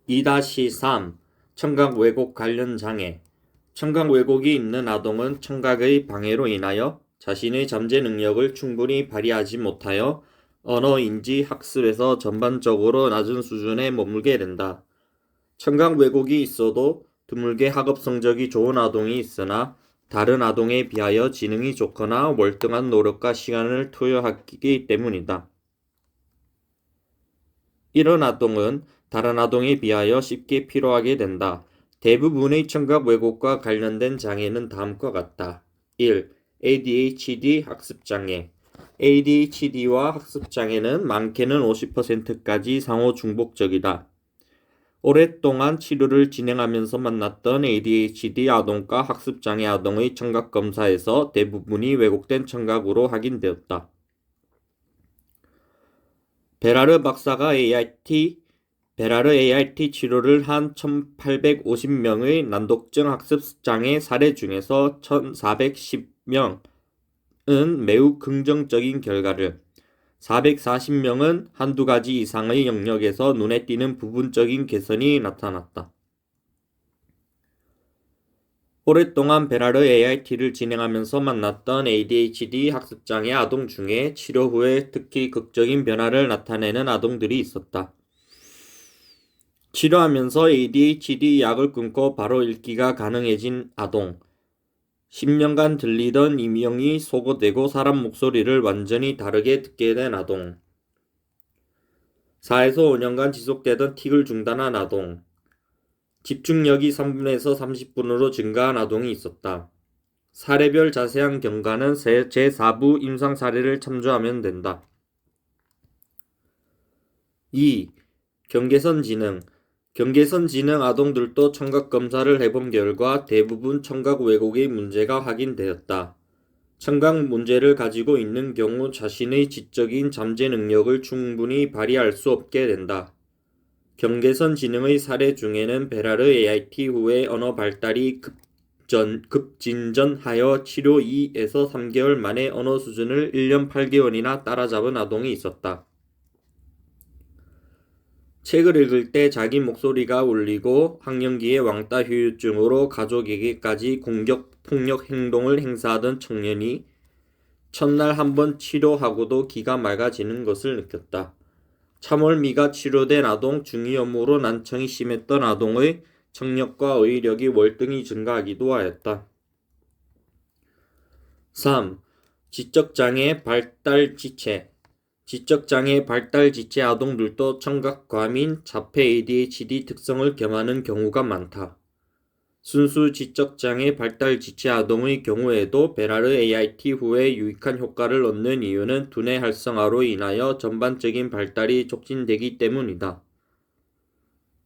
2-3 청각 왜곡 관련 장애. 청각 왜곡이 있는 아동은 청각의 방해로 인하여 자신의 잠재 능력을 충분히 발휘하지 못하여 언어 인지 학습에서 전반적으로 낮은 수준에 머물게 된다. 청각 왜곡이 있어도 드물게 학업 성적이 좋은 아동이 있으나 다른 아동에 비하여 지능이 좋거나 월등한 노력과 시간을 투여하기 때문이다. 이런 아동은 다른 아동에 비하여 쉽게 피로하게 된다. 대부분의 청각 왜곡과 관련된 장애는 다음과 같다. 1. ADHD 학습장애. ADHD와 학습장애는 많게는 50%까지 상호 중복적이다. 오랫동안 치료를 진행하면서 만났던 ADHD 아동과 학습장애 아동의 청각 검사에서 대부분이 왜곡된 청각으로 확인되었다. 베라르 박사가 베라르 ART 치료를 한 1850명의 난독증 학습장애 사례 중에서 1410명은 매우 긍정적인 결과를, 440명은 한두 가지 이상의 영역에서 눈에 띄는 부분적인 개선이 나타났다. 오랫동안 베라르 ART를 진행하면서 만났던 ADHD 학습장애 아동 중에 치료 후에 특히 극적인 변화를 나타내는 아동들이 있었다. 치료하면서 ADHD 약을 끊고 바로 읽기가 가능해진 아동, 10년간 들리던 이명이 소거되고 사람 목소리를 완전히 다르게 듣게 된 아동, 4에서 5년간 지속되던 틱을 중단한 아동, 집중력이 3분에서 30분으로 증가한 아동이 있었다. 사례별 자세한 경과는 제4부 임상 사례를 참조하면 된다. 2. 경계선 지능. 경계선 지능 아동들도 청각 검사를 해본 결과 대부분 청각 왜곡의 문제가 확인되었다. 청각 문제를 가지고 있는 경우 자신의 지적인 잠재 능력을 충분히 발휘할 수 없게 된다. 경계선 지능의 사례 중에는 베라르 ART 후에 언어 발달이 급진전하여 치료 2에서 3개월 만에 언어 수준을 1년 8개월이나 따라잡은 아동이 있었다. 책을 읽을 때 자기 목소리가 울리고 학령기의 왕따 후유증으로 가족에게까지 공격, 폭력 행동을 행사하던 청년이 첫날 한번 치료하고도 기가 맑아지는 것을 느꼈다. 참을미가 치료된 아동, 중이염으로 난청이 심했던 아동의 청력과 어휘력이 월등히 증가하기도 하였다. 3. 지적장애 발달지체. 지적장애 발달지체 아동들도 청각 과민, 자폐 ADHD 특성을 겸하는 경우가 많다. 순수 지적장애 발달지체 아동의 경우에도 베라르 ART 후에 유익한 효과를 얻는 이유는 두뇌 활성화로 인하여 전반적인 발달이 촉진되기 때문이다.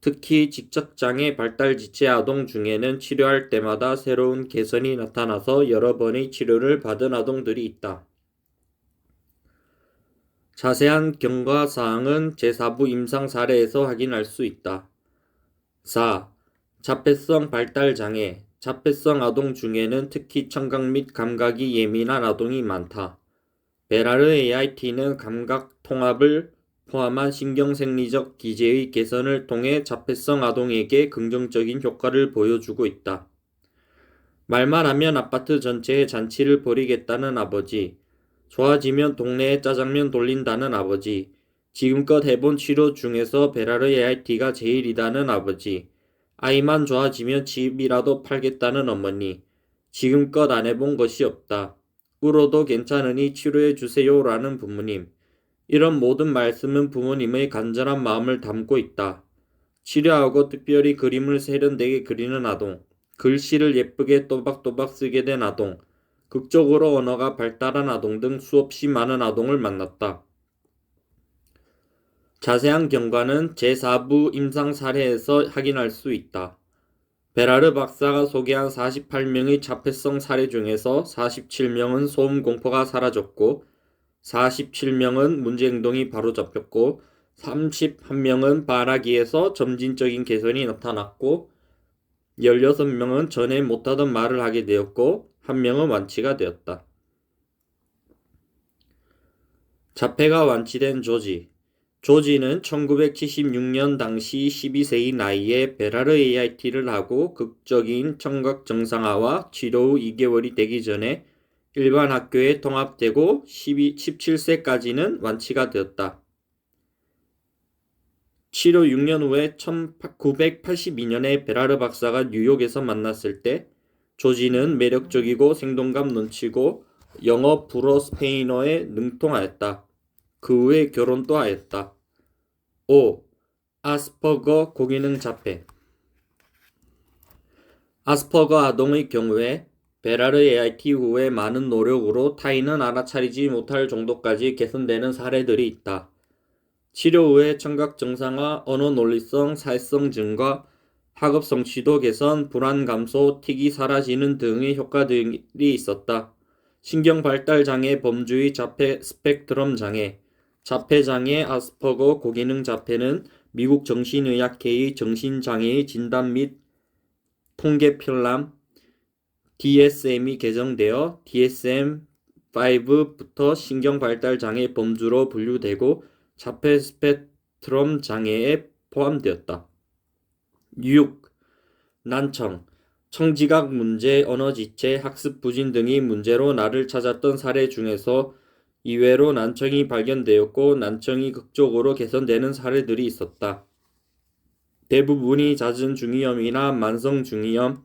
특히 지적장애 발달지체 아동 중에는 치료할 때마다 새로운 개선이 나타나서 여러 번의 치료를 받은 아동들이 있다. 자세한 경과사항은 제4부 임상 사례에서 확인할 수 있다. 4. 자폐성 발달장애. 자폐성 아동 중에는 특히 청각 및 감각이 예민한 아동이 많다. 베라르 ART는 감각 통합을 포함한 신경생리적 기제의 개선을 통해 자폐성 아동에게 긍정적인 효과를 보여주고 있다. 말만 하면 아파트 전체에 잔치를 벌이겠다는 아버지, 좋아지면 동네에 짜장면 돌린다는 아버지, 지금껏 해본 치료 중에서 베라르 ART가 제일이다는 아버지, 아이만 좋아지면 집이라도 팔겠다는 어머니, 지금껏 안 해본 것이 없다. 울어도 괜찮으니 치료해 주세요라는 부모님. 이런 모든 말씀은 부모님의 간절한 마음을 담고 있다. 치료하고 특별히 그림을 세련되게 그리는 아동, 글씨를 예쁘게 또박또박 쓰게 된 아동, 극적으로 언어가 발달한 아동 등 수없이 많은 아동을 만났다. 자세한 경과는 제4부 임상 사례에서 확인할 수 있다. 베라르 박사가 소개한 48명의 자폐성 사례 중에서 47명은 소음 공포가 사라졌고 47명은 문제 행동이 바로잡혔고 31명은 말하기에서 점진적인 개선이 나타났고 16명은 전에 못하던 말을 하게 되었고 1명은 완치가 되었다. 자폐가 완치된 조지. 조지는 1976년 당시 12세의 나이에 베라르 AIT를 하고 극적인 청각 정상화와 치료 후 2개월이 되기 전에 일반 학교에 통합되고 17세까지는 완치가 되었다. 치료 6년 후에 1982년에 베라르 박사가 뉴욕에서 만났을 때 조지는 매력적이고 생동감 넘치고 영어, 불어, 스페인어에 능통하였다. 그 후에 결혼도 하였다. 5. 아스퍼거 고기능 자폐. 아스퍼거 아동의 경우에 베라르 AIT 후에 많은 노력으로 타인은 알아차리지 못할 정도까지 개선되는 사례들이 있다. 치료 후에 청각 정상화, 언어 논리성, 사회성 증가, 학업 성취도 개선, 불안 감소, 틱이 사라지는 등의 효과들이 있었다. 신경 발달 장애, 범주의 자폐, 스펙트럼 장애, 자폐 장애, 아스퍼거 고기능 자폐는 미국 정신의학회의 정신장애의 진단 및 통계 편람 DSM이 개정되어 DSM-5부터 신경 발달 장애 범주로 분류되고 자폐 스펙트럼 장애에 포함되었다. 6. 난청, 청지각 문제, 언어지체, 학습 부진 등이 문제로 나를 찾았던 사례 중에서 이외로 난청이 발견되었고 난청이 극적으로 개선되는 사례들이 있었다. 대부분이 잦은 중이염이나 만성 중이염,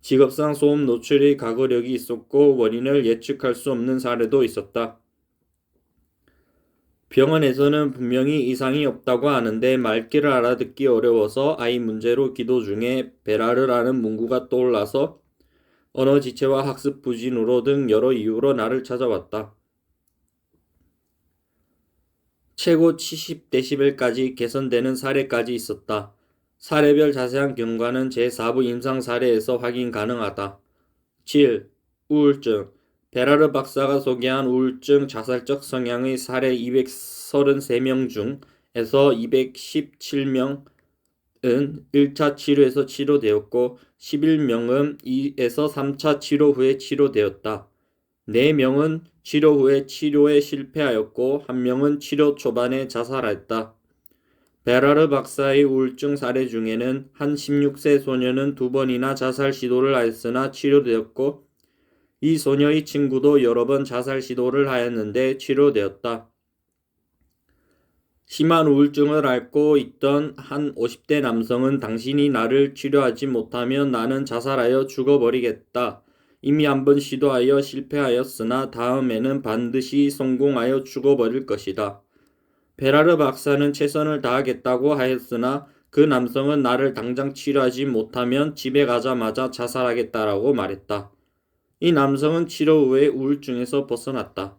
직업상 소음 노출의 가거력이 있었고 원인을 예측할 수 없는 사례도 있었다. 병원에서는 분명히 이상이 없다고 하는데 말귀를 알아듣기 어려워서 아이 문제로 기도 중에 베라르라는 문구가 떠올라서 언어 지체와 학습 부진으로 등 여러 이유로 나를 찾아왔다. 최고 70데시벨까지 개선되는 사례까지 있었다. 사례별 자세한 경과는 제4부 임상 사례에서 확인 가능하다. 7. 우울증. 베라르 박사가 소개한 우울증 자살적 성향의 사례 233명 중에서 217명은 1차 치료에서 치료되었고 11명은 2에서 3차 치료 후에 치료되었다. 4명은 치료 후에 치료에 실패하였고 1명은 치료 초반에 자살했다. 베라르 박사의 우울증 사례 중에는 한 16세 소녀는 2번이나 자살 시도를 하였으나 치료되었고 이 소녀의 친구도 여러 번 자살 시도를 하였는데 치료되었다. 심한 우울증을 앓고 있던 한 50대 남성은 당신이 나를 치료하지 못하면 나는 자살하여 죽어버리겠다. 이미 한번 시도하여 실패하였으나 다음에는 반드시 성공하여 죽어버릴 것이다. 베라르 박사는 최선을 다하겠다고 하였으나 그 남성은 나를 당장 치료하지 못하면 집에 가자마자 자살하겠다라고 말했다. 이 남성은 치료 후에 우울증에서 벗어났다.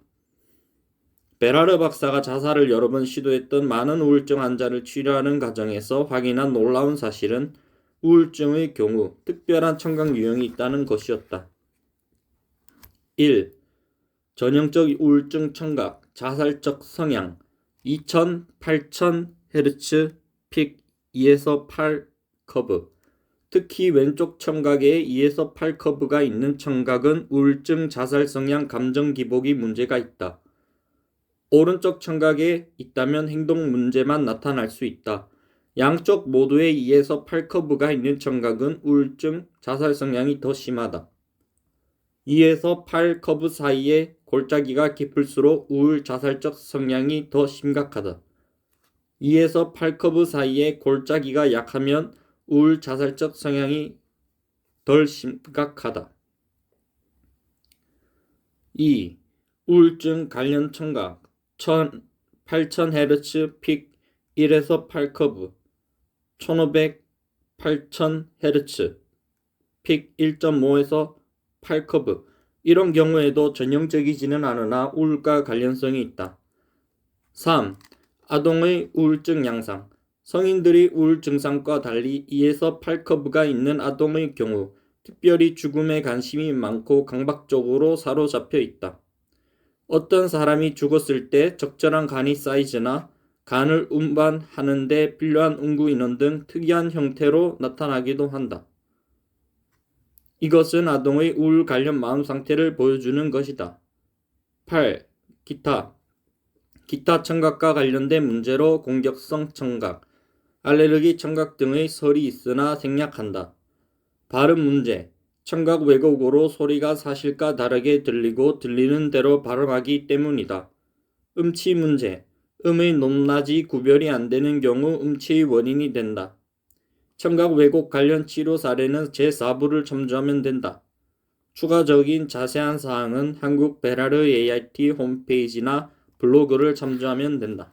베라르 박사가 자살을 여러 번 시도했던 많은 우울증 환자를 치료하는 과정에서 확인한 놀라운 사실은 우울증의 경우 특별한 청각 유형이 있다는 것이었다. 1. 전형적 우울증 청각, 자살적 성향 2000, 8000Hz 픽 2에서 8 커브. 특히 왼쪽 청각에 2에서 8 커브가 있는 청각은 우울증 자살 성향 감정 기복이 문제가 있다. 오른쪽 청각에 있다면 행동 문제만 나타날 수 있다. 양쪽 모두에 2에서 8 커브가 있는 청각은 우울증 자살 성향이 더 심하다. 2에서 8 커브 사이에 골짜기가 깊을수록 우울 자살적 성향이 더 심각하다. 2에서 8 커브 사이에 골짜기가 약하면 우울 자살적 성향이 덜 심각하다. 2. 우울증 관련 청각 8000Hz 픽 1에서 8 커브 1500 8000Hz 픽 1.5에서 8 커브. 이런 경우에도 전형적이지는 않으나 우울과 관련성이 있다. 3. 아동의 우울증 양상. 성인들이 우울 증상과 달리 2에서 8 커브가 있는 아동의 경우 특별히 죽음에 관심이 많고 강박적으로 사로잡혀 있다. 어떤 사람이 죽었을 때 적절한 간이 사이즈나 간을 운반하는 데 필요한 응구 인원 등 특이한 형태로 나타나기도 한다. 이것은 아동의 우울 관련 마음 상태를 보여주는 것이다. 8. 기타. 기타 청각과 관련된 문제로 공격성 청각, 알레르기 청각 등의 설이 있으나 생략한다. 발음 문제, 청각 왜곡으로 소리가 사실과 다르게 들리고 들리는 대로 발음하기 때문이다. 음치 문제, 음의 높낮이 구별이 안 되는 경우 음치의 원인이 된다. 청각 왜곡 관련 치료 사례는 제4부를 참조하면 된다. 추가적인 자세한 사항은 한국 베라르 AIT 홈페이지나 블로그를 참조하면 된다.